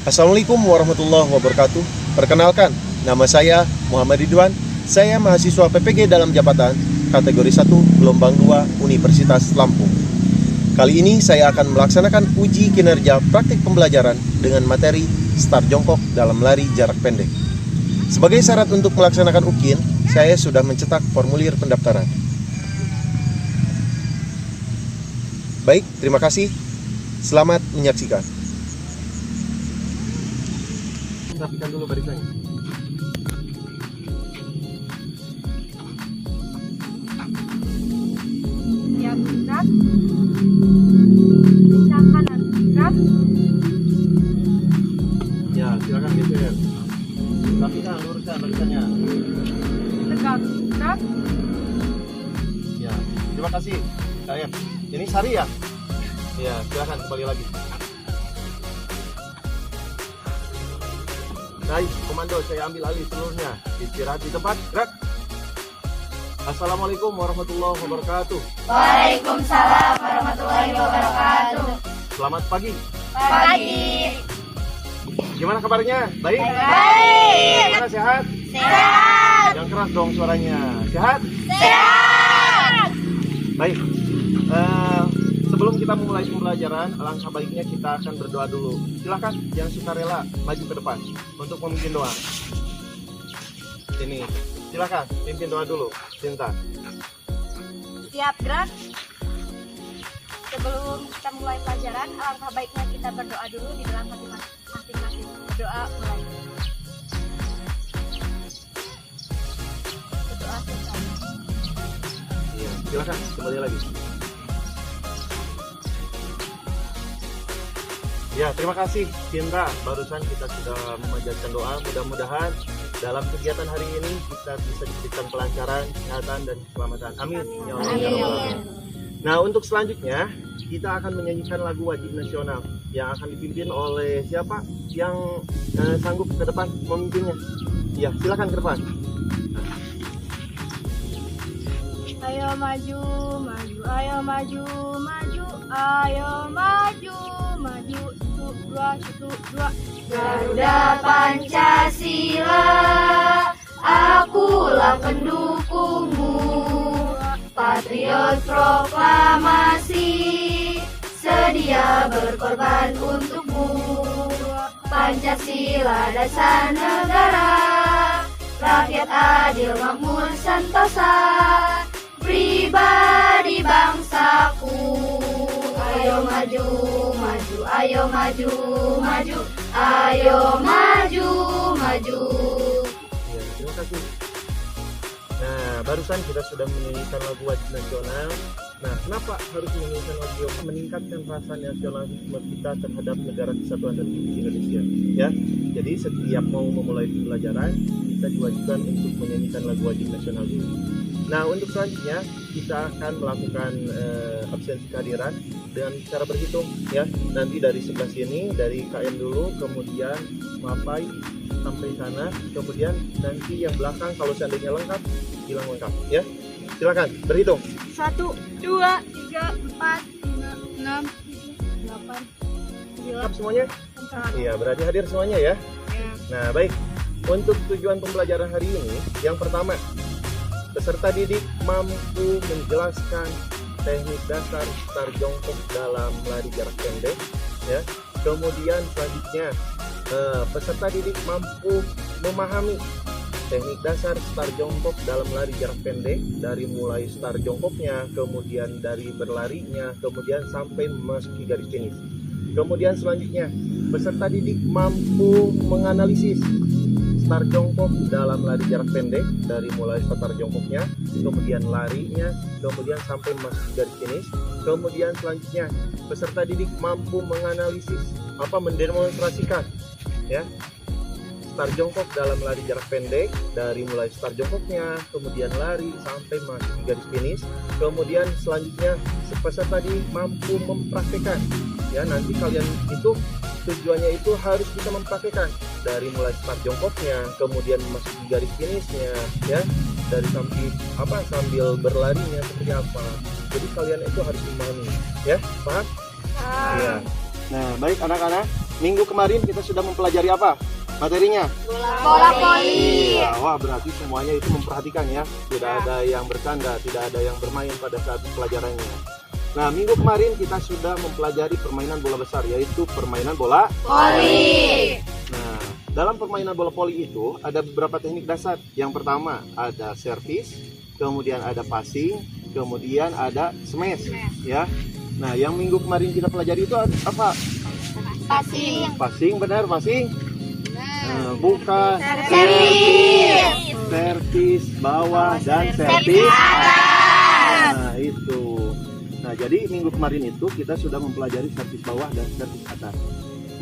Assalamualaikum warahmatullahi wabarakatuh. Perkenalkan, nama saya Muhammad Ridwan. Saya mahasiswa PPG dalam jabatan kategori 1 gelombang 2 Universitas Lampung. Kali ini saya akan melaksanakan uji kinerja praktik pembelajaran dengan materi start jongkok dalam lari jarak pendek. Sebagai syarat untuk melaksanakan UKIN, saya sudah mencetak formulir pendaftaran. Baik, terima kasih. Selamat menyaksikan. Rapikan dulu barisannya. Siap, gerak. Kencang kanan, gerak. Ya, silakan geser. Rapikan, luruskan barisannya. Tegak, gerak. Ya, terima kasih. Kalian, ini Sari ya? Ya, silakan kembali lagi. Baik, komando saya ambil alih seluruhnya. Istirahat di tempat, gerak. Assalamualaikum warahmatullahi wabarakatuh. Waalaikumsalam warahmatullahi wabarakatuh. Selamat pagi. Pagi. Gimana kabarnya? Baik? Baik. Gimana, sehat? Sehat. Yang keras dong suaranya. Sehat? Sehat. Baik. Sebelum kita memulai pembelajaran, alangkah baiknya kita akan berdoa dulu. Silakan yang sukarela maju ke depan untuk memimpin doa. Ini, silakan pimpin doa dulu, Sinta. Siap, gerak. Sebelum kita mulai pelajaran, alangkah baiknya kita berdoa dulu di dalam hati masing-masing. Berdoa mulai. Berdoa selesai. Iya, silakan kembali lagi. Ya, terima kasih Sinta. Barusan kita sudah memanjatkan doa. Mudah-mudahan dalam kegiatan hari ini kita bisa diberikan kelancaran, kesehatan, dan keselamatan. Amin. Ya Allah, ya Rabbal. Nah, untuk selanjutnya kita akan menyanyikan lagu wajib nasional yang akan dipimpin oleh siapa yang sanggup ke depan memimpinnya. Ya, silakan ke depan. Ayo maju, maju, ayo maju, maju, ayo maju, maju, satu, dua. Garuda Pancasila, akulah pendukungmu. Patriot proklamasi, sedia berkorban untukmu. Pancasila dasar negara, rakyat adil makmur sentosa, pribadi bangsaku. Ayo maju, maju, ayo maju, maju, ayo maju, maju. Ya, terima kasih. Nah, barusan kita sudah menyanyikan lagu wajib nasional. Nah, kenapa harus menyanyikan lagu meningkatkan rasa nasionalisme kita terhadap negara kesatuan Republik Indonesia? Ya, jadi setiap mau memulai pembelajaran kita diwajibkan untuk menyanyikan lagu wajib nasional dulu. Nah, untuk selanjutnya kita akan melakukan absensi kehadiran dengan cara berhitung ya. Nanti dari sebelah sini, dari KM dulu, kemudian Mapai sampai sana, kemudian nanti yang belakang kalau seandainya lengkap, bilang lengkap ya. Silakan berhitung. 1, 2, 3, 4, 5, 6, 7, 8, 9. Lengkap semuanya? Iya, berarti hadir semuanya ya. Nah, baik. Untuk tujuan pembelajaran hari ini, yang pertama, peserta didik mampu menjelaskan teknik dasar start jongkok dalam lari jarak pendek ya. Kemudian selanjutnya peserta didik mampu memahami teknik dasar start jongkok dalam lari jarak pendek dari mulai start jongkoknya, kemudian dari berlarinya, kemudian sampai memasuki garis finish. Kemudian selanjutnya peserta didik mampu menganalisis start jongkok dalam lari jarak pendek dari mulai start jongkoknya, kemudian larinya, kemudian sampai masuk garis finish. Kemudian selanjutnya peserta didik mampu menganalisis mendemonstrasikan ya start jongkok dalam lari jarak pendek dari mulai start jongkoknya, kemudian lari sampai masuk garis finish. Kemudian selanjutnya peserta didik mampu mempraktekkan ya, nanti kalian itu tujuannya itu harus kita mempraktekkan dari mulai start jongkoknya, kemudian masuk di garis finishnya ya, dari sambil berlarinya seperti apa. Jadi kalian itu harus memahami ya, paham? Ya. Nah, baik anak-anak, minggu kemarin kita sudah mempelajari apa materinya? Bola voli. Iya, wah berarti semuanya itu memperhatikan ya. Tidak ada yang bercanda, tidak ada yang bermain pada saat pelajarannya. Nah, minggu kemarin kita sudah mempelajari permainan bola besar, yaitu permainan bola Voli. Nah, dalam permainan bola voli itu ada beberapa teknik dasar. Yang pertama ada servis, kemudian ada passing, kemudian ada smash, ya. Nah, yang minggu kemarin kita pelajari itu apa? Passing. Passing, benar, passing. Bukan. Servis bawah dan servis atas. Nah, itu. Nah, jadi minggu kemarin itu kita sudah mempelajari servis bawah dan servis atas.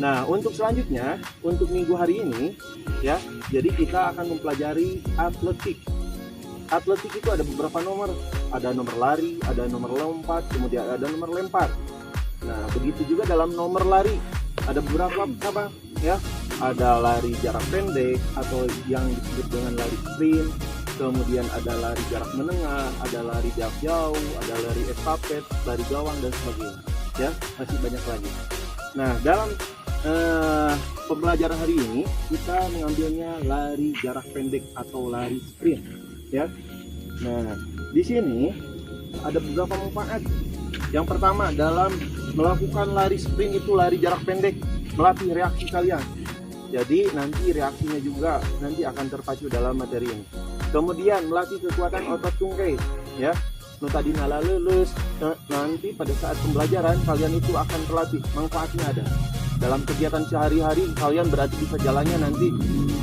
Nah, untuk selanjutnya, untuk minggu hari ini, ya, jadi kita akan mempelajari atletik. Atletik itu ada beberapa nomor. Ada nomor lari, ada nomor lompat, kemudian ada nomor lempar. Nah, begitu juga dalam nomor lari. Ada beberapa apa? Ya, ada lari jarak pendek atau yang disebut dengan lari sprint. Kemudian ada lari jarak menengah, ada lari jarak jauh, ada lari estafet, lari gawang dan sebagainya. Ya, masih banyak lagi. Nah, dalam pembelajaran hari ini kita mengambilnya lari jarak pendek atau lari sprint. Ya. Nah, di sini ada beberapa manfaat. Yang pertama, dalam melakukan lari sprint itu lari jarak pendek, melatih reaksi kalian. Jadi nanti reaksinya juga nanti akan terpacu dalam materi ini. Kemudian melatih kekuatan otot tungkai, ya. Tadi nala lulus. Nanti pada saat pembelajaran kalian itu akan terlatih, manfaatnya ada. Dalam kegiatan sehari-hari kalian berarti bisa jalannya nanti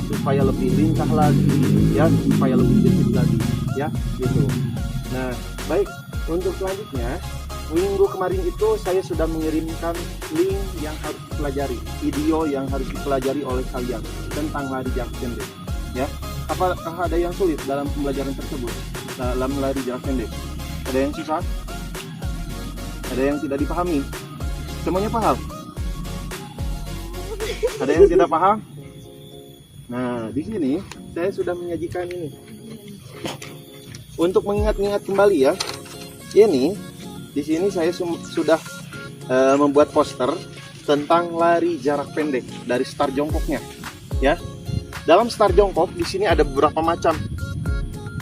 supaya lebih lincah lagi, ya, supaya lebih gesit lagi, ya, gitu. Nah, baik, untuk selanjutnya minggu kemarin itu saya sudah mengirimkan link yang harus dipelajari, video yang harus dipelajari oleh kalian tentang lari jarak pendek, ya. Apakah ada yang sulit dalam pembelajaran tersebut, dalam lari jarak pendek? Ada yang susah? Ada yang tidak dipahami? Semuanya paham? Ada yang tidak paham? Nah, di sini saya sudah menyajikan ini untuk mengingat-ingat kembali, ya. Ini di sini saya sudah membuat poster tentang lari jarak pendek dari start jongkoknya, ya. Dalam start jongkok di sini ada beberapa macam,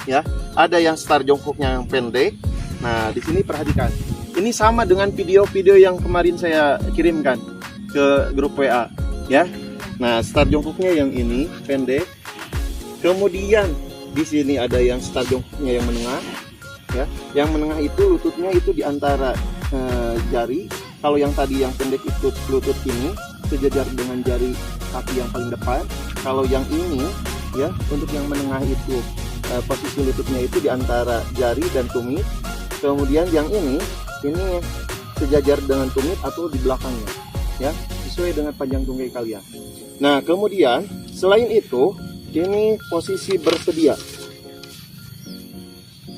ya. Ada yang start jongkoknya yang pendek. Nah, di sini perhatikan. Ini sama dengan video-video yang kemarin saya kirimkan ke grup WA, ya. Nah, start jongkoknya yang ini pendek. Kemudian di sini ada yang start jongkoknya yang menengah, ya. Yang menengah itu lututnya itu di antara jari. Kalau yang tadi yang pendek itu lutut ini sejajar dengan jari kaki yang paling depan. Kalau yang ini, ya, untuk yang menengah itu posisi lututnya itu di antara jari dan tumit. Kemudian yang ini sejajar dengan tumit atau di belakangnya, ya, sesuai dengan panjang tungkai kalian. Nah, kemudian selain itu ini posisi bersedia.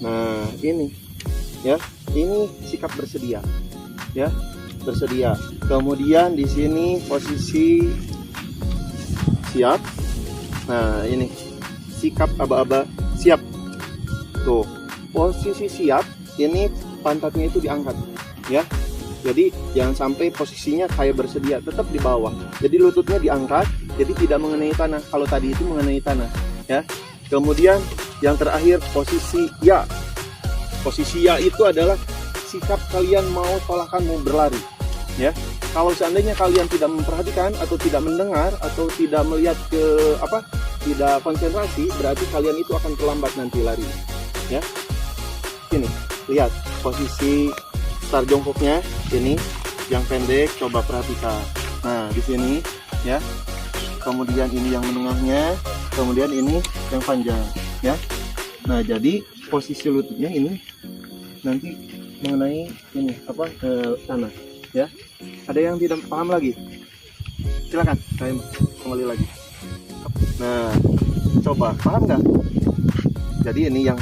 Nah, ini, ya, ini sikap bersedia, ya, bersedia. Kemudian di sini posisi siap. Nah, ini sikap aba-aba siap. Tuh, posisi siap, ini pantatnya itu diangkat, ya. Jadi jangan sampai posisinya kayak bersedia, tetap di bawah. Jadi lututnya diangkat, jadi tidak mengenai tanah. Kalau tadi itu mengenai tanah, ya. Kemudian yang terakhir posisi ya. Posisi ya itu adalah sikap kalian mau tolakan mau berlari, ya. Kalau seandainya kalian tidak memperhatikan atau tidak mendengar atau tidak melihat tidak konsentrasi, berarti kalian itu akan terlambat nanti lari, ya. Ini lihat posisi start jongkoknya ini yang pendek, coba perhatikan. Nah, di sini, ya. Kemudian ini yang menengahnya, kemudian ini yang panjang, ya. Nah, jadi posisi lututnya ini nanti mengenai ini tanah, ya. Ada yang tidak paham lagi? Silakan, saya kembali lagi. Nah, coba paham nggak? Jadi ini yang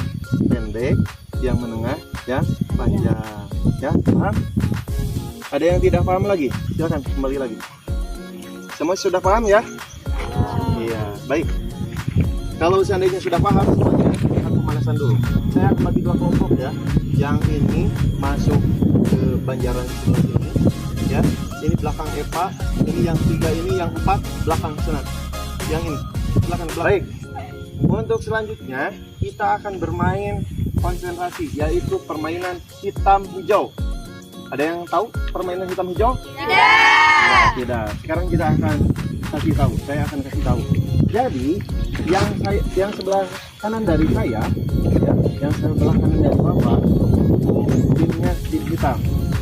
pendek, yang menengah, ya, panjang, ya, paham? Ada yang tidak paham lagi? Silakan kembali lagi. Semua sudah paham, ya? Iya, baik. Kalau seandainya sudah paham semuanya, kita pemanasan dulu. Saya akan bagi dua kelompok, ya. Yang ini masuk ke Banjaran sebelah sini, ya. ini belakang Eva, ini yang 3, ini yang 4 belakang Senat. Yang ini belakang. Baik. Untuk selanjutnya kita akan bermain konsentrasi, yaitu permainan hitam hijau. Ada yang tahu permainan hitam hijau? Tidak. Tidak. Sekarang kita akan kasih tahu. Saya akan kasih tahu. Jadi yang sebelah kanan dari saya, ya, yang sebelah kanan dari Bapak, timnya tim hitam.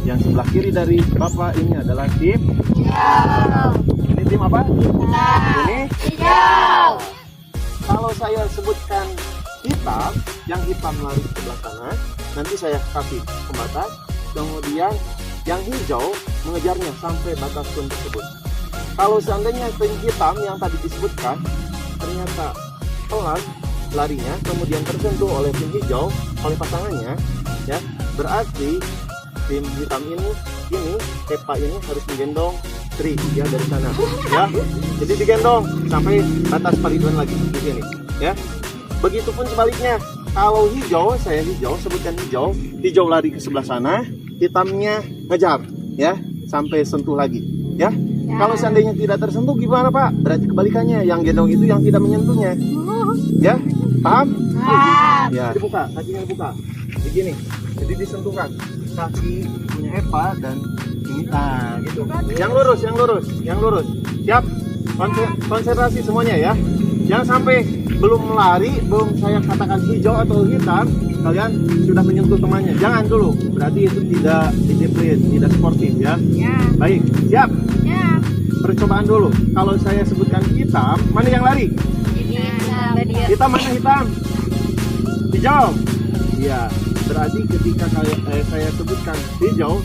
Yang sebelah kiri dari Bapak ini adalah tim. Ini tim apa? Ini Hijau. kalau saya sebutkan hitam, yang hitam lari ke sebelah sana, nanti saya kasih pembatas, kemudian yang hijau mengejarnya sampai batas zone tersebut. Kalau seandainya tim hitam yang tadi disebutkan ternyata pelan larinya, kemudian tersentuh oleh tim hijau, oleh pasangannya, ya, berarti tim hitam ini Eva ini harus menggendong Tri ya dari sana, ya. Jadi digendong sampai batas pariduan lagi di sini, ya. Begitupun sebaliknya, kalau hijau, saya hijau, sebutkan hijau lari ke sebelah sana, hitamnya ngejar, ya, sampai sentuh lagi, ya. Kalau seandainya tidak tersentuh gimana Pak? Berarti kebalikannya, yang gendong itu yang tidak menyentuhnya, ya. Paham? Ya. Dibuka, kakinya dibuka, begini. Jadi disentuhkan kaki punya Eva dan kita gitu. Yang lurus. Siap? Konsentrasi semuanya ya. Jangan sampai belum melari, belum saya katakan hijau atau hitam, kalian sudah menyentuh temannya. Jangan dulu. Berarti itu tidak disiplin, tidak sportif ya. Baik, siap? Percobaan dulu. Kalau saya sebutkan hitam, mana yang lari? Hitam mana hitam? Hijau. Iya. Berarti ketika saya sebutkan hijau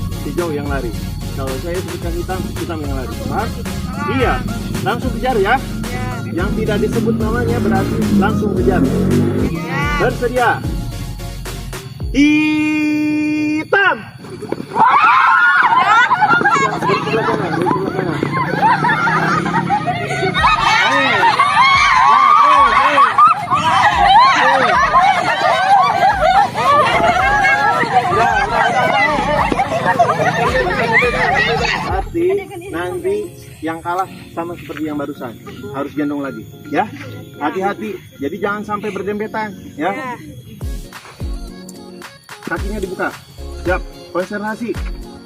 yang lari. Kalau saya sebutkan hitam yang lari. Paham? Iya. Langsung kejar ya. Yang tidak disebut namanya berarti langsung kejar. Bersedia. Hitam. Bersebelah kanan. Nanti yang kalah sama seperti yang barusan, harus gendong lagi ya. Hati-hati, jadi jangan sampai berdempetan ya. Kakinya dibuka, siap, konsentrasi.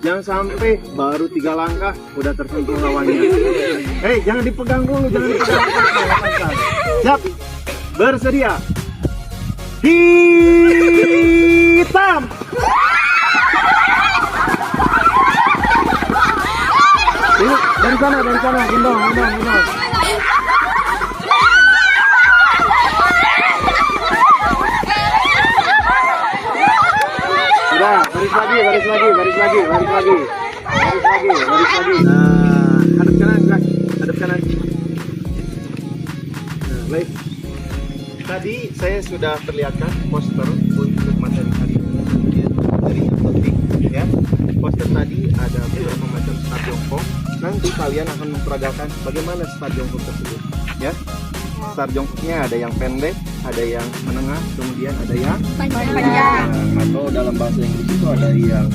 Jangan sampai baru 3 langkah udah tersentuh lawannya. Hei, jangan dipegang dulu, jangan dipegang. Siap, bersedia. Hitam. Dari sana, gendong. Sudah, baris lagi. Hadap kanan. Nah, baik. Tadi saya sudah perlihatkan poster untuk materi hari ini dari yang penting, ya. Poster tadi ada beberapa macam start jongkok. Nanti kalian akan memperagakan bagaimana start jongkok tersebut, ya. Start jongkoknya ada yang pendek, ada yang menengah, kemudian ada yang panjang. Atau dalam bahasa Inggris itu ada yang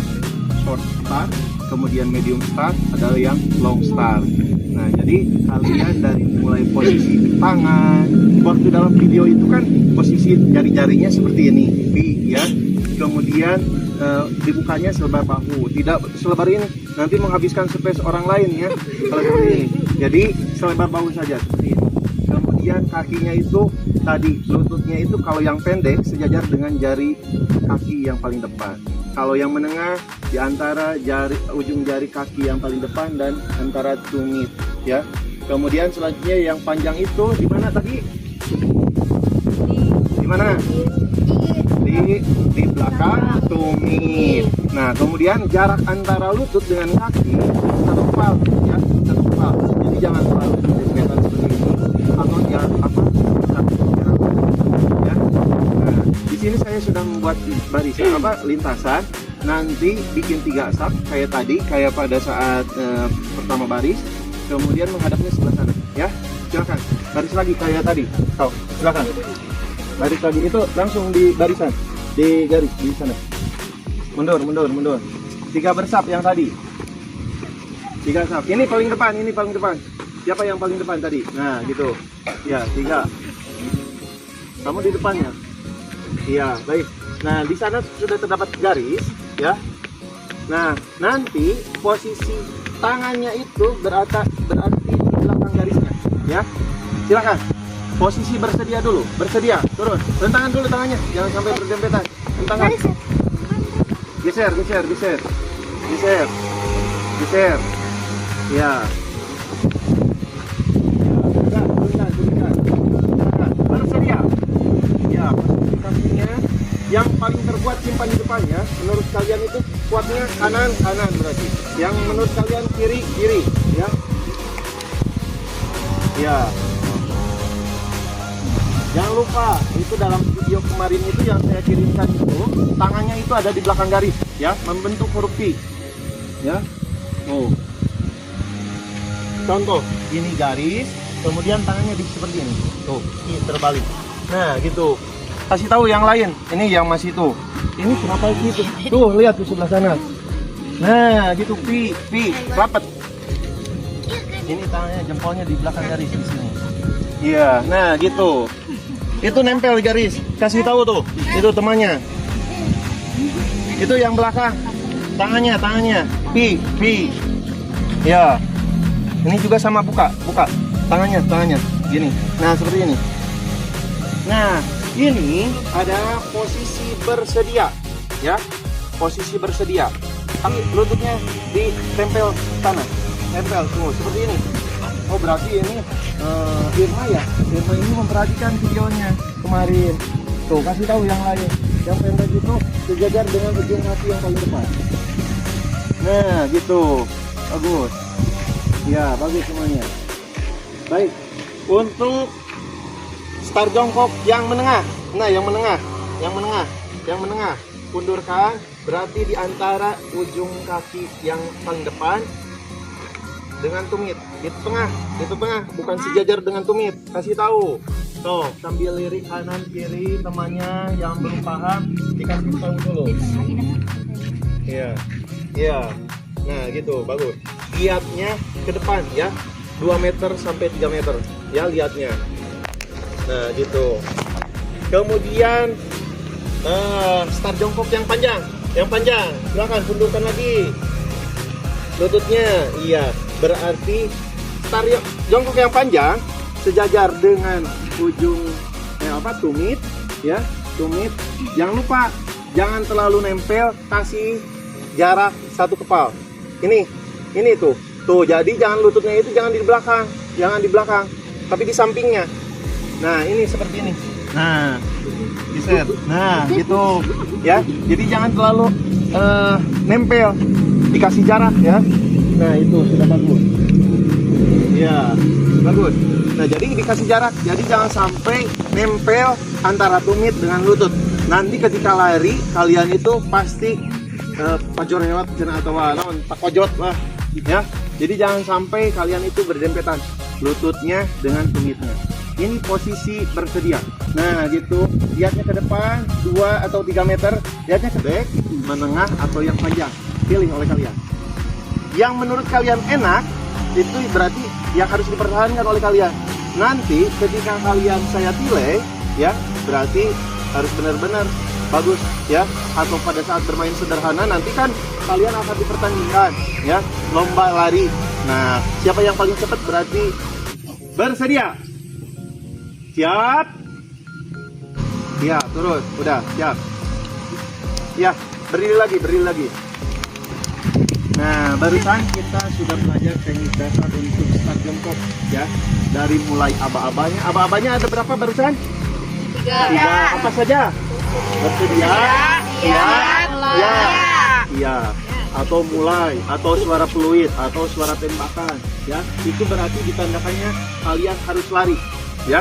short start, kemudian medium start, ada yang long start. Nah, jadi kalian dari mulai posisi tangan, waktu dalam video itu kan posisi jari-jarinya seperti ini, ya. Kemudian dibukanya selebar bahu, tidak selebar ini, nanti menghabiskan space orang lain ya. Kalau seperti ini, jadi selebar bahu saja seperti ini. Kemudian kakinya itu tadi, lututnya itu kalau yang pendek sejajar dengan jari kaki yang paling depan. Kalau yang menengah di antara ujung jari kaki yang paling depan dan antara tumit ya. Kemudian selanjutnya yang panjang itu di mana tadi? Di mana? Di belakang tumit. Nah, kemudian jarak antara lutut dengan kaki satu kepal ya, satu kepal. Jadi jangan terlalu berdekatan seperti ini atau jarak ya. Nah, di sini saya sudah membuat barisan lintasan. Nanti bikin 3 asap kayak tadi, kayak pada saat pertama baris. Kemudian menghadapnya sebelah sana ya. Silakan. Baris lagi kayak tadi. Silakan. Baris lagi itu langsung di barisan, di garis di sana. Mundur. 3 bersap yang tadi. 3 saf. Ini paling depan. Siapa yang paling depan tadi? Nah, gitu. Ya, 3. Kamu di depannya. Iya, baik. Nah, di sana sudah terdapat garis, ya. Nah, nanti posisi tangannya itu berarti di belakang garisnya, ya. Silakan. Posisi bersedia dulu, turun. Rentangan dulu tangannya, jangan sampai berdempetan. Rentangan. Geser. Ya. Turunkan. Bersedia. Ya, posisi kakinya yang paling terkuat simpan di depan ya. Menurut kalian itu kuatnya kanan berarti. Yang menurut kalian kiri, ya. Ya. Jangan lupa, itu dalam video kemarin itu yang saya kirimkan itu, tangannya itu ada di belakang garis, ya, membentuk huruf P, ya. Oh. Contoh, ini garis, kemudian tangannya seperti ini, tuh, ini terbalik. Nah, gitu. Kasih tahu yang lain, ini yang masih tuh. Ini kenapa gitu? Tuh, lihat di sebelah sana. Nah, gitu, P, rapet. Ini tangannya, jempolnya di belakang garis di sini. Iya, nah gitu. Itu nempel di garis. Kasih tahu tuh. Itu temannya. Itu yang belakang. Tangannya. P. Ya. Ini juga sama buka. Tangannya. Gini. Nah, seperti ini. Nah, ini adalah posisi bersedia. Ya. Posisi bersedia. Tapi lututnya ditempel tanah. Nempel tuh seperti ini. Oh, berarti ini Irma ya. Irma ini memperhatikan videonya kemarin. Tuh, kasih tahu yang lain. Yang pendek itu sejajar dengan ujung kaki yang paling depan. Nah, gitu. Bagus. Ya, bagus semuanya. Baik. Untuk start jongkok yang menengah. Nah, yang menengah. Undurkan, berarti di antara ujung kaki yang paling depan dengan tumit, itu tengah, bukan sejajar dengan tumit. Kasih tahu, tuh sambil lirik kanan kiri temannya yang belum paham dikasih tahu dulu. Iya. Nah gitu, bagus. Lihatnya ke depan ya, 2 meter sampai 3 meter ya lihatnya. Nah gitu. Kemudian start jongkok yang panjang. Silakanundurkan lagi lututnya. Iya. Berarti start jongkok yang panjang sejajar dengan ujung tumit ya, tumit. Jangan lupa jangan terlalu nempel, kasih jarak 1 kepal. Ini tuh. Jadi jangan lututnya itu jangan di belakang, tapi di sampingnya. Nah, ini seperti ini. Nah, geser. Nah, gitu ya. Jadi jangan terlalu nempel, dikasih jarak ya. Nah, itu sudah bagus. Ya, bagus. Nah, jadi dikasih jarak. Jadi jangan sampai nempel antara tumit dengan lutut. Nanti ketika lari, kalian itu pasti pajor lewat atau pakojot lah. Ya. Jadi jangan sampai kalian itu berdempetan lututnya dengan tumitnya. Ini posisi bersedia. Nah, gitu. Lihatnya ke depan 2 atau 3 meter. Lihatnya ke back, menengah atau yang panjang. Pilih oleh kalian. Yang menurut kalian enak, itu berarti yang harus dipertahankan oleh kalian. Nanti ketika kalian saya pilih, ya berarti harus benar-benar bagus, ya. Atau pada saat bermain sederhana, nanti kan kalian akan dipertandingkan, ya, lomba lari. Nah, siapa yang paling cepat berarti bersedia. Siap? Ya, terus, udah, siap. Ya, berdiri lagi. Nah, barusan kita sudah belajar teknik dasar untuk start jongkok ya. Dari mulai aba-abanya. Aba-abanya ada berapa barusan? 3. Apa saja? Bersedia, iya. Atau mulai, atau suara peluit, atau suara tembakan ya. Itu berarti ditandakannya kalian harus lari ya.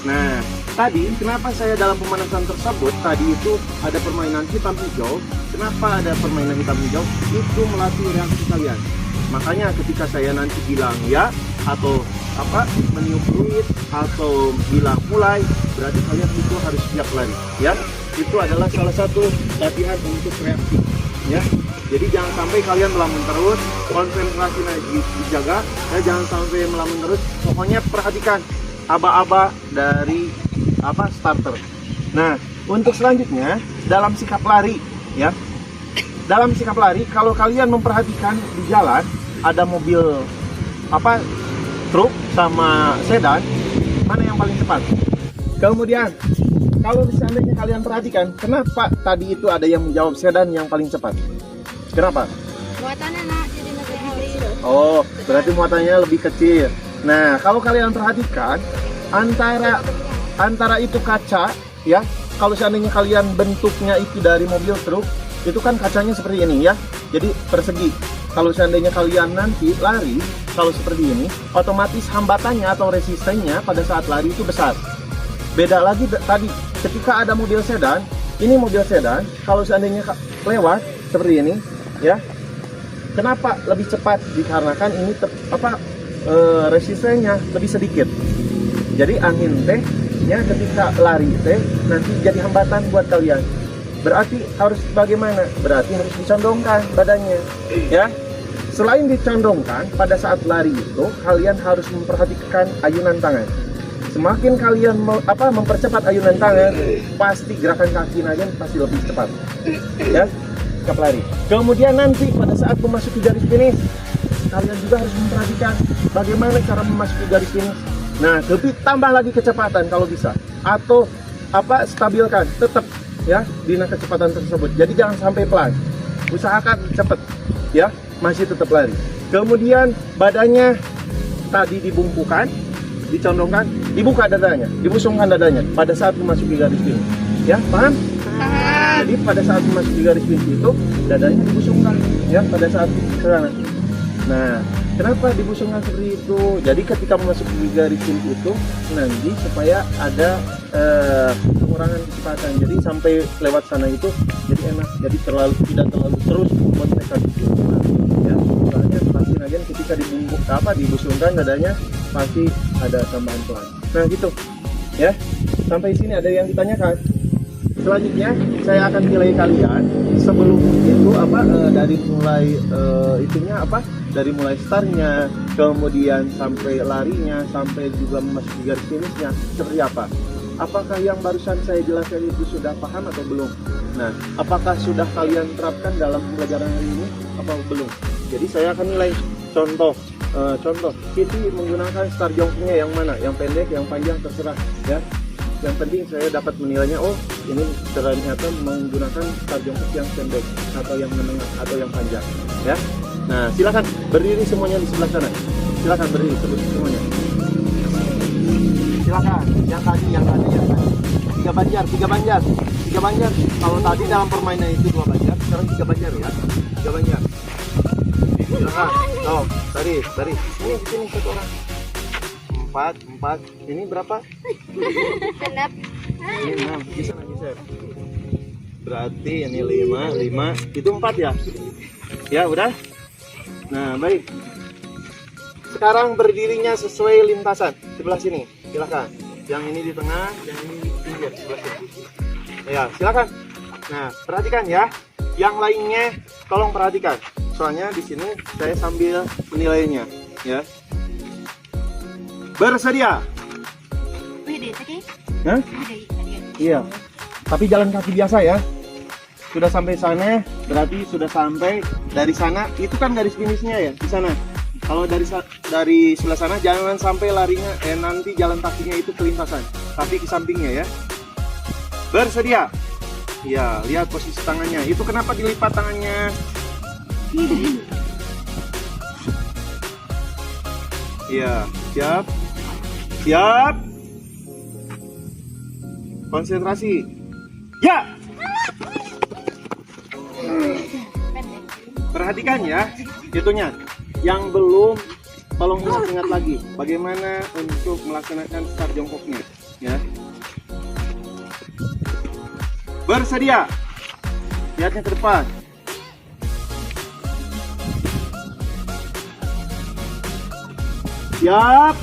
Nah, tadi kenapa saya dalam pemanasan tersebut tadi itu ada permainan hitam hijau. Kenapa ada permainan hitam hijau? Itu melatih reaksi kalian. Makanya ketika saya nanti bilang ya atau meniup fluid atau bilang mulai, berarti kalian itu harus siap lari ya. Itu adalah salah satu latihan untuk reaksi ya. Jadi jangan sampai kalian melamun terus, konsentrasinya dijaga, ya jangan sampai melamun terus. Pokoknya perhatikan aba-aba dari starter. Nah, untuk selanjutnya dalam sikap lari, ya. Dalam sikap lari, kalau kalian memperhatikan di jalan ada mobil truk sama sedan, mana yang paling cepat? Kemudian kalau seandainya kalian perhatikan, kenapa tadi itu ada yang menjawab sedan yang paling cepat? Kenapa? Muatannya nak jadi lebih kecil. Oh, berarti muatannya lebih kecil. Nah, kalau kalian perhatikan antara itu kaca, ya. Kalau seandainya kalian bentuknya itu dari mobil truk, itu kan kacanya seperti ini ya. Jadi persegi. Kalau seandainya kalian nanti lari, kalau seperti ini, otomatis hambatannya atau resistennya pada saat lari itu besar. Beda lagi tadi, ketika ada mobil sedan, ini mobil sedan, kalau seandainya lewat seperti ini, ya, kenapa lebih cepat? Dikarenakan ini resistennya lebih sedikit. Jadi angin tehnya ketika lari nanti jadi hambatan buat kalian. Berarti harus bagaimana? Berarti harus dicondongkan badannya, ya. Selain dicondongkan, pada saat lari itu kalian harus memperhatikan ayunan tangan. Semakin kalian mempercepat ayunan tangan, pasti gerakan kaki kalian pasti lebih cepat, ya, sikap lari. Kemudian nanti pada saat memasuki garis finish, kalian juga harus memperhatikan bagaimana cara memasuki garis finish. Nah, lebih tambah lagi kecepatan kalau bisa, atau stabilkan tetap, ya, di kecepatan tersebut. Jadi jangan sampai pelan, usahakan cepat, ya, masih tetap lari. Kemudian badannya tadi dibungkukan, dicondongkan, dibuka dadanya, dibusungkan dadanya pada saat memasuki garis finish. Ya, paham? Jadi pada saat memasuki garis finish itu dadanya dibusungkan, ya, pada saat ke sana. Nah, kenapa dibusungkan seperti itu? Jadi ketika memasuki garis finish itu nanti supaya ada pengurangan kecepatan. Jadi sampai lewat sana itu jadi enak, jadi tidak terlalu terus buat mereka gitu. Ya, soalnya pasti nanti ketika dibusungkan dadanya pasti ada tambahan pelan. Nah, gitu. Ya. Sampai sini ada yang ditanyakan. Selanjutnya saya akan nilai kalian sebelum itu dari mulai dari mulai startnya, kemudian sampai larinya, sampai juga memasuki garis finishnya seperti apa. Apakah yang barusan saya jelaskan itu sudah paham atau belum? Nah, apakah sudah kalian terapkan dalam pembelajaran hari ini atau belum? Jadi saya akan nilai contoh. Kitty menggunakan start jongkoknya yang mana? Yang pendek, yang panjang, terserah, ya. Yang penting saya dapat menilainya, oh ini ternyata menggunakan start jongkok yang pendek, atau yang menengah, atau yang panjang, ya. Nah, silakan berdiri semuanya di sebelah sana. Silakan berdiri semuanya. Silakan. Yang tadi. Tiga banjar. Kalau tadi dalam permainan itu 2 banjar, sekarang 3 banjar ya. 3 banjar. Silakan. Oh, tadi. Sini 1 orang. 4. Ini berapa? 6. Ini 6. Bisa. Berarti ini 5. Itu 4 ya? Ya, udah. Nah, baik. Sekarang berdirinya sesuai lintasan sebelah sini. Silakan. Yang ini di tengah, yang ini di pinggir sebelah sini. Ya, silakan. Nah, perhatikan ya. Yang lainnya tolong perhatikan. Soalnya di sini saya sambil menilainya, ya. Bersedia? Hah? Iya. Tapi jalan kaki biasa ya. Sudah sampai sana, berarti sudah sampai. Dari sana, itu kan garis finishnya ya, di sana. Kalau dari sebelah sana jangan sampai larinya nanti jalan kakinya itu ke lintasan, tapi di sampingnya ya. Bersedia? Ya, lihat posisi tangannya. Itu kenapa dilipat tangannya? Iya, siap. Konsentrasi. Ya. Perhatikan ya, itunya. Yang belum, tolong ingat lagi bagaimana untuk melaksanakan start jongkoknya, ya. Bersedia? Lihatnya ke depan. Siap.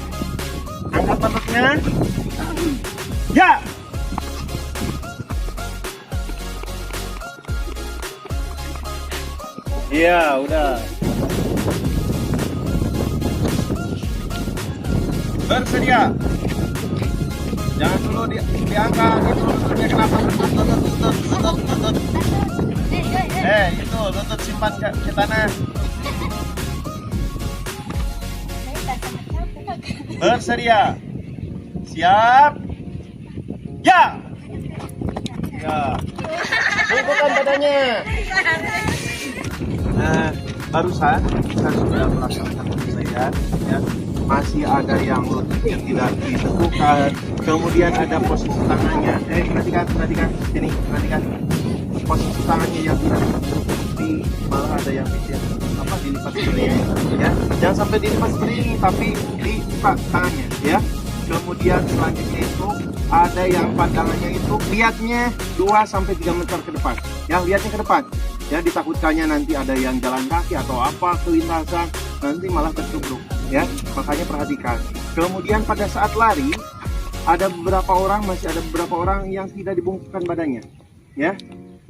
Angkat pantatnya. Ya. Iya, udah. Bersedia. Jangan dulu diangkat, itu lututnya kenapa? Lutut. Itu lutut simpan ke tanah. Bersedia. Siap. Ya. Ya. Bungkukan badannya. Nah, barusan kita sudah melaksanakan penyelesaian, ya. Masih ada yang lututnya tidak diteguhkan, kemudian ada posisi tangannya. Perhatikan, sini, perhatikan. Posisi tangannya yang tidak diteguhkan, malah ada yang dilipat seperti ini, ya. Jangan sampai dilipat seperti ini, tapi dilipat tangannya, ya. Kemudian selanjutnya itu ada yang pandangannya itu lihatnya 2-3 meter ke depan, ya, lihatnya ke depan. Ya, ditakutkannya nanti ada yang jalan kaki atau apa kelintasan, nanti malah tertubruk, ya. Makanya perhatikan. Kemudian pada saat lari masih ada beberapa orang yang tidak dibungkukkan badannya, ya.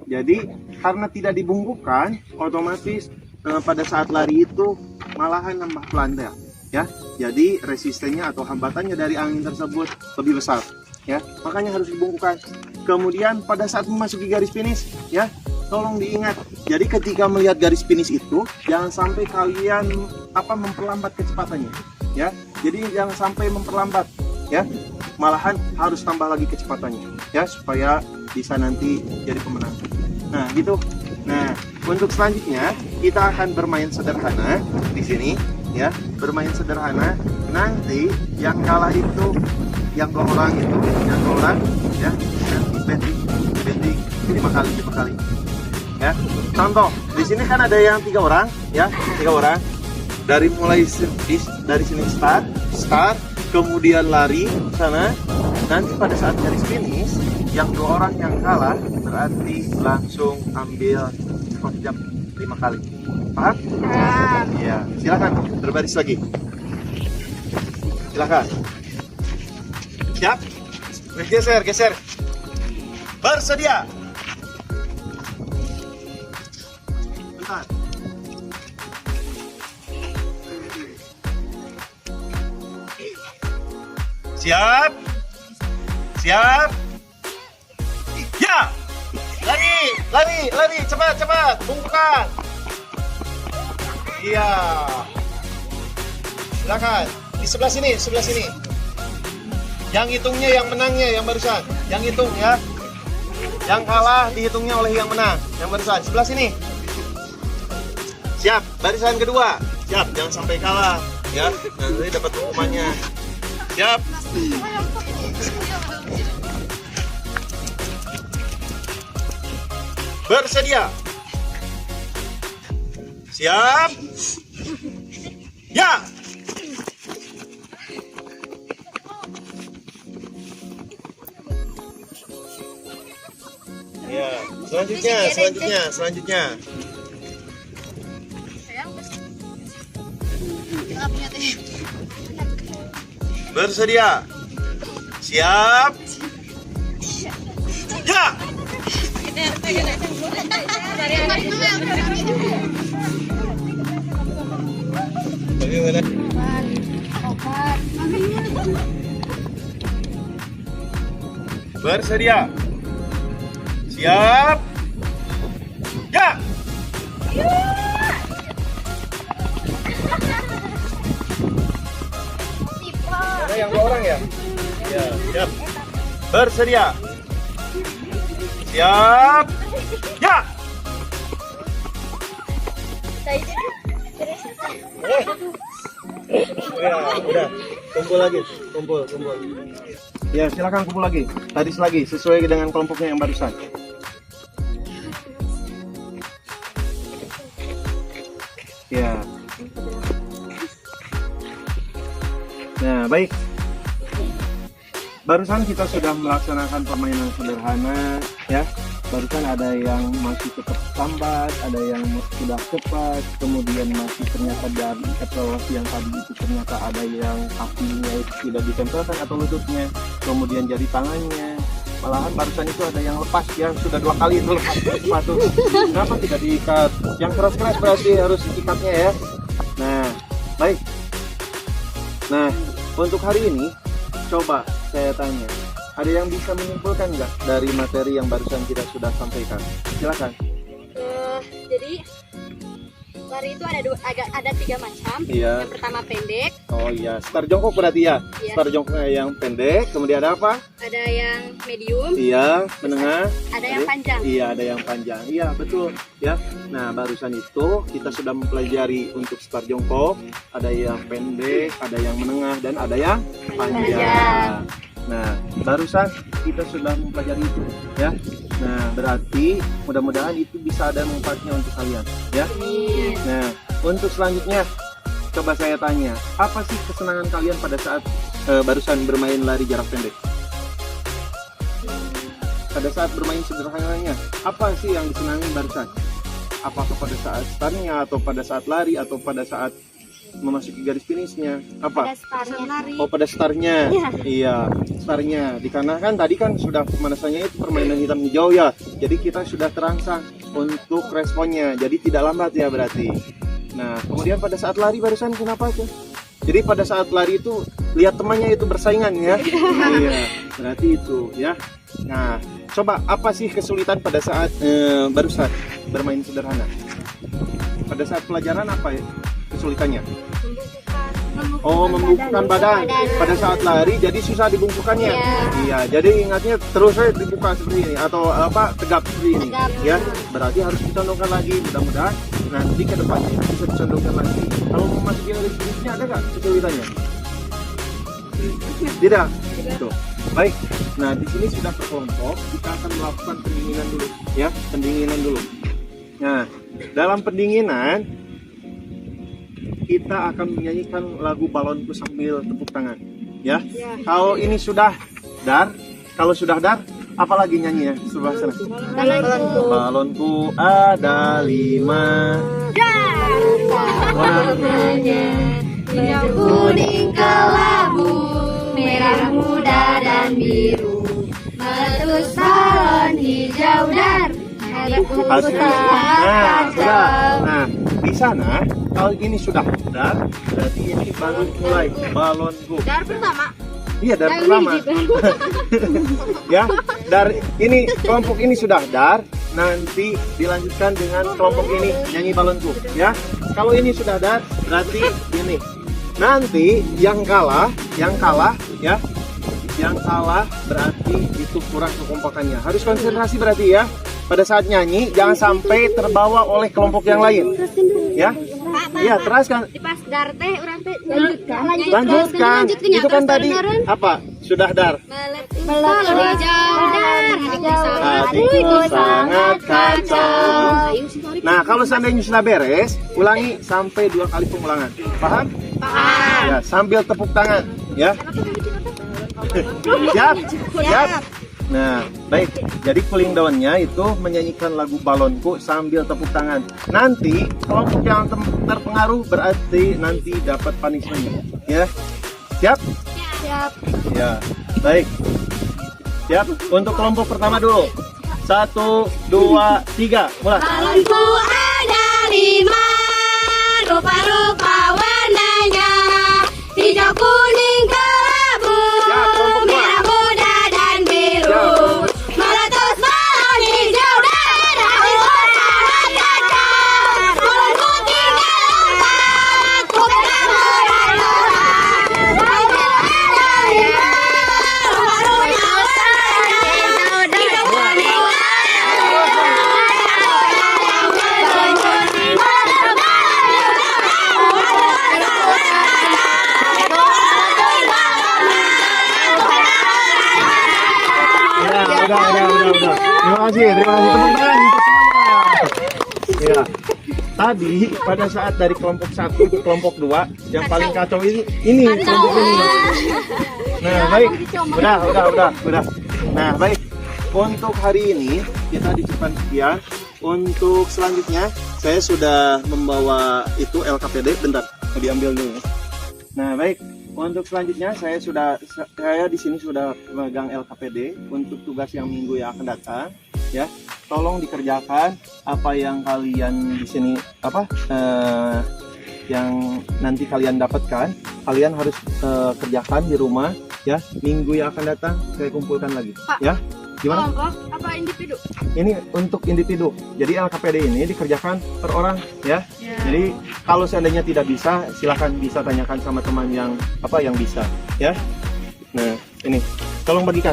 Jadi karena tidak dibungkukkan, otomatis pada saat lari itu malahan nambah pelantar, ya. Jadi resistennya atau hambatannya dari angin tersebut lebih besar, ya. Makanya harus dibungkukkan. Kemudian pada saat memasuki garis finish, ya, tolong diingat. Jadi ketika melihat garis finish itu, jangan sampai kalian memperlambat kecepatannya, ya. Jadi jangan sampai memperlambat, ya. Malahan harus tambah lagi kecepatannya, ya, supaya bisa nanti jadi pemenang. Nah, gitu. Nah, untuk selanjutnya kita akan bermain sederhana di sini, ya. Bermain sederhana. Nanti yang kalah itu yang dua orang, ya. Nanti bending 5 kali. Ya, contoh di sini kan ada yang 3 orang, ya, 3 orang. Dari sini start, kemudian lari sana. Nanti pada saat garis finish, yang 2 orang yang kalah berarti langsung ambil skot jump 5 kali. Paham? Iya, silakan berbaris lagi. Silakan. Siap? Geser. Bersedia. Bentar. Siap. Ya. Lari, cepat. Bungkukan. Iya. Silakan. Di sebelah sini. Yang hitungnya yang menangnya yang barusan. Yang hitung, ya. Yang kalah dihitungnya oleh yang menang, yang barusan. Sebelah sini. Siap, barisan kedua. Siap, jangan sampai kalah, ya. Nanti dapat hukumannya. Siap. Bersedia. Siap. Ya. Ya, selanjutnya. Bersedia. Siap. Ya. Bagaimana? Bersedia. Siap. Ya. Ada yang 2 orang, ya? Ya, siap. Bersedia. Siap. Ya. Ya, udah. Kumpul lagi. Kumpul. Ya, silakan kumpul lagi. Baris lagi sesuai dengan kelompoknya yang barusan. Ya. Nah, baik. Barusan kita sudah melaksanakan permainan sederhana, ya. Barusan ada yang masih tetap lambat, ada yang sudah cepat, kemudian masih ternyata dari evaluasi yang tadi itu ternyata ada yang kakinya tidak ditempelkan atau lututnya, kemudian jari tangannya, Malahan barusan itu ada yang lepas ya, sudah 2 kali itu lepas sepatu. Kenapa tidak diikat? Yang keras-keras berarti harus diikatnya ya. Nah, baik. Nah, untuk hari ini coba saya tanya, ada yang bisa menyimpulkan nggak dari materi yang barusan kita sudah sampaikan? Silakan. Jadi lari itu ada 3 macam. Iya. Yang pertama pendek. Oh iya, start jongkok berarti ya. Iya. Start jongkok yang pendek, kemudian ada apa? Ada yang medium. Iya, menengah. Ada yang panjang. Iya, ada yang panjang. Iya, betul. Ya. Nah, barusan itu kita sudah mempelajari untuk start jongkok, ada yang pendek, ada yang menengah, dan ada yang panjang. Nah, barusan kita sudah mempelajari itu, ya. Nah, berarti mudah-mudahan itu bisa ada manfaatnya untuk kalian, ya. Nah, untuk selanjutnya, coba saya tanya, apa sih kesenangan kalian pada saat barusan bermain lari jarak pendek? Pada saat bermain sederhananya, apa sih yang disenangi barusan? Apakah pada saat startnya, atau pada saat lari, atau pada saat memasuki garis finishnya? Apa? Oh, pada startnya. Iya, startnya. Dikarenakan tadi kan sudah pemanasannya itu permainan hitam hijau ya. Jadi kita sudah terangsang untuk responnya. Jadi tidak lambat ya berarti. Nah, kemudian pada saat lari barusan kenapa tuh? Jadi pada saat lari itu lihat temannya itu bersaingan ya. Iya, berarti itu ya. Nah, coba apa sih kesulitan pada saat barusan bermain sederhana? Pada saat pelajaran apa ya kesulitannya? Oh, membungkukkan badan pada saat lari, jadi susah dibungkukannya. Iya, jadi ingatnya terus saya dibuka seperti ini atau apa tegap seperti ini. Ya, berarti harus dicondongkan lagi. Mudah-mudahan nanti ke depannya bisa dicondongkan lagi. Kalau mau masukin garis finishnya ada nggak kesulitannya? Tidak. Tuh. Baik. Nah, di sini sudah berkelompok. Kita akan melakukan pendinginan dulu, ya, pendinginan dulu. Nah, dalam pendinginan kita akan menyanyikan lagu Balonku sambil tepuk tangan, ya. Kalau ini sudah dar, kalau sudah dar, apa lagi nyanyi ya sebelah sana? Balonku ada 5, warnanya hijau, kuning, kelabu, merah muda dan biru, meletus balon hijau dar. Nah, di sana kalau ini sudah dar, berarti ini baru mulai balonku. Dar pertama. Iya, dar pertama. Ya, dar ini kelompok ini sudah dar, nanti dilanjutkan dengan kelompok ini nyanyi balonku, ya. Kalau ini sudah dar, berarti ini. Nanti yang kalah ya. Yang kalah berarti itu kurang kekompakannya. Harus konsentrasi berarti ya. Pada saat nyanyi jangan sampai terbawa oleh kelompok yang lain. Ya. Iya, teruskan. Pas dar teh urang teh Lanjutkan. Itu kan tadi apa? Sudah dar. balon hijau dar. Hatiku sangat kacau. Nah, kalau seandainya sudah beres, ulangi sampai 2 kali pengulangan. Paham? Paham. Ya, sambil tepuk tangan, ya. Siap. Nah, baik. Jadi cooling down-nya itu menyanyikan lagu Balonku sambil tepuk tangan. Nanti kelompok yang terpengaruh berarti nanti dapat punishment, ya. Siap? Siap. Ya, baik. Siap. Untuk kelompok pertama dulu. 1, 2, 3, mulai. Balonku ada 5, rupa-rupa warnanya, hijau, kuning, kelabu, Ya, kelompok dua. merah muda dan biru, meletus balon hijau dar. Hatiku sangat kacau, balonku tinggal lompat, bukan orang-orang. Balonku ada 5, rupa-rupa warnanya, hijau, kuning, Udah. Terima kasih teman-teman untuk semuanya. Ya. Tadi pada saat dari kelompok 1 ke kelompok 2 yang paling kacau ini kelompok ini. Nah, baik. Udah. Nah, baik. Untuk hari ini kita dicukupkan sekian. Untuk selanjutnya saya sudah membawa itu LKPD, bentar, mau diambil dulu. Nah, baik. Untuk selanjutnya saya di sini sudah memegang LKPD untuk tugas yang minggu yang akan datang, ya. Tolong dikerjakan apa yang kalian di sini yang nanti kalian dapatkan, kalian harus kerjakan di rumah, ya. Minggu yang akan datang saya kumpulkan lagi, Pak. ya. Gimana? Apa individu? Ini untuk individu. Jadi LKPD ini dikerjakan per orang, ya. Ya. Jadi kalau seandainya tidak bisa, silahkan bisa tanyakan sama teman yang bisa, ya. Nah, ini tolong bagikan.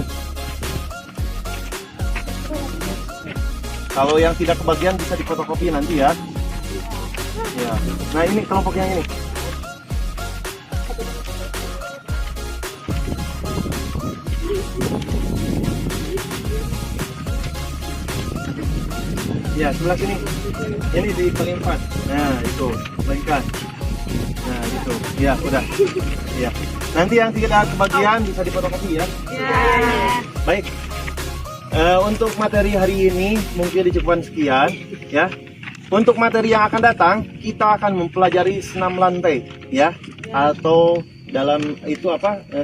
Kalau yang tidak kebagian bisa difotokopi nanti, ya. Ya. Nah, ini kelompok yang ini. Ya, sebelah sini. Ini di paling depan. Nah, itu. Bagikan. Nah, gitu. Ya, udah. Ya. Nanti yang tidak kebagian bisa difotokopi, ya. Ya. Baik. Untuk materi hari ini mungkin dicukupkan sekian, ya. Untuk materi yang akan datang, kita akan mempelajari senam lantai, ya. Atau dalam itu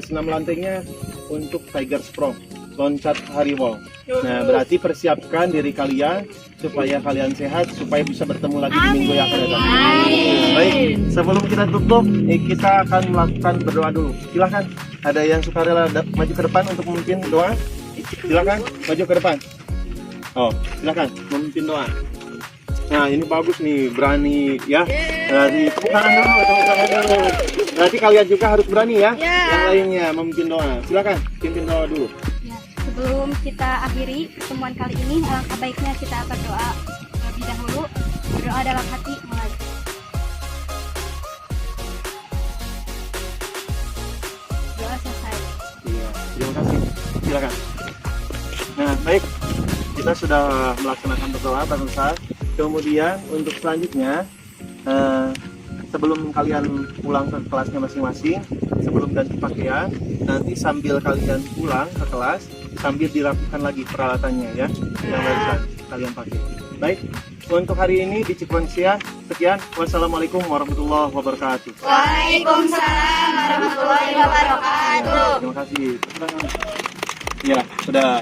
senam lantainya untuk Tiger Sprong, loncat harimau. Nah, berarti persiapkan diri kalian supaya kalian sehat, supaya bisa bertemu lagi di minggu yang akan datang. Baik, sebelum kita tutup, kita akan melakukan berdoa dulu. Silahkan, ada yang sukarela maju ke depan untuk memimpin doa. Silahkan, maju ke depan. Oh, silahkan, memimpin doa. Nah, ini bagus nih, berani, ya. Dari tepuk tangan dulu. Berarti kalian juga harus berani, ya. Yang lainnya memimpin doa. Silahkan, pimpin doa dulu. Ya, sebelum kita akhiri pertemuan kali ini, alangkah baiknya kita berdoa terlebih dahulu. Berdoa dalam hati mulai. Doa selesai. Iya, terima kasih. Silakan. Nah, baik. Kita sudah melaksanakan berdoa, pemirsa. Kemudian untuk selanjutnya, sebelum kalian pulang ke kelasnya masing-masing, sebelum ganti pakaian, nanti sambil kalian pulang ke kelas, sambil dirapikan lagi peralatannya, ya, yang barusan kalian pakai. Baik, untuk hari ini di Cikuansia, sekian. Wassalamualaikum warahmatullahi wabarakatuh. Waalaikumsalam warahmatullahi wabarakatuh. Terima kasih. Ya, sudah.